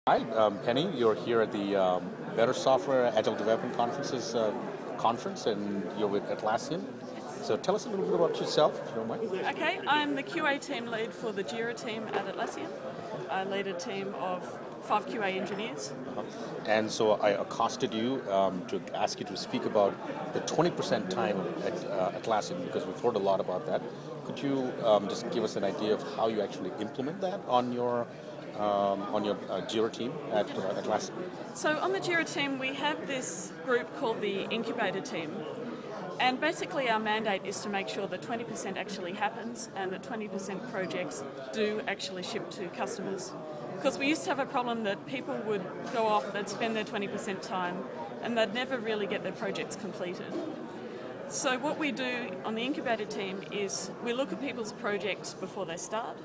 Hi, Penny. You're here at the Better Software Agile Development Conference, and you're with Atlassian. So tell us a little bit about yourself, if you don't mind. Okay, I'm the QA team lead for the Jira team at Atlassian. I lead a team of 5 QA engineers. And so I accosted you to ask you to speak about the 20% time at Atlassian, because we've heard a lot about that. Could you just give us an idea of how you actually implement that on your Jira team at Atlassian? So on the Jira team, we have this group called the incubator team. And basically our mandate is to make sure that 20% actually happens and that 20% projects do actually ship to customers. Because we used to have a problem that people would go off, they'd spend their 20% time, and they'd never really get their projects completed. So what we do on the incubator team is we look at people's projects before they start.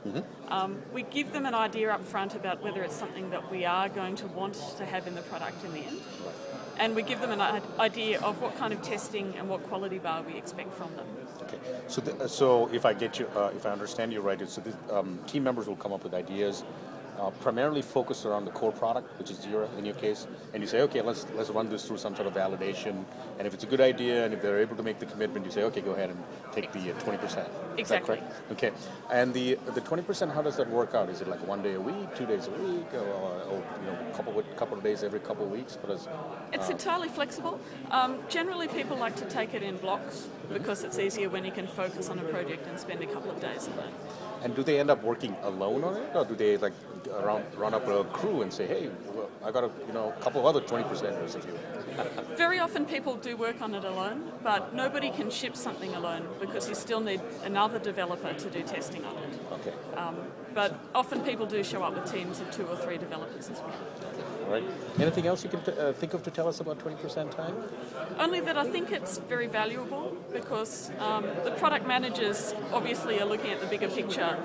We give them an idea up front about whether it's something that we are going to want to have in the product in the end. And we give them an idea of what kind of testing and what quality bar we expect from them. Okay. So if I get you, if I understand you right, so the team members will come up with ideas, primarily focused around the core product, which is Jira in your case, and you say, okay, let's run this through some sort of validation, and if it's a good idea, and if they're able to make the commitment, you say, okay, go ahead and take the 20%. Exactly. Is that correct? Okay. And the 20%, how does that work out? Is it like 1 day a week, 2 days a week, or couple of days every couple of weeks? It's entirely flexible. Generally, people like to take it in blocks because it's easier when you can focus on a project and spend a couple of days alone. And do they end up working alone on it, or do they like run up a crew and say, hey, well, I got a couple of other 20%ers if you will? Very often people do work on it alone, but nobody can ship something alone because you still need another developer to do testing on it. Okay. But often people do show up with teams of 2 or 3 developers as well. All right. Anything else you can think of to tell us about 20% time? Only that I think it's very valuable because the product managers obviously are looking at the bigger picture,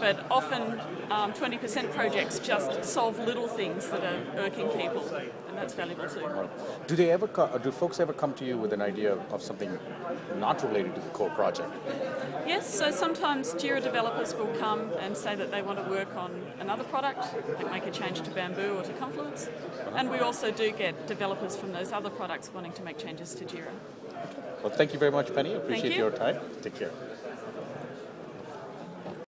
but often 20% projects just solve little things that are irking people, and that's valuable too. Right. Do folks ever come to you with an idea of something not related to the core project? Yes, so sometimes Jira developers will come and say that they want to work on another product, like make a change to Bamboo or to Confluence, and we also do get developers from those other products wanting to make changes to Jira. Well, thank you very much, Penny. I appreciate your time. Take care.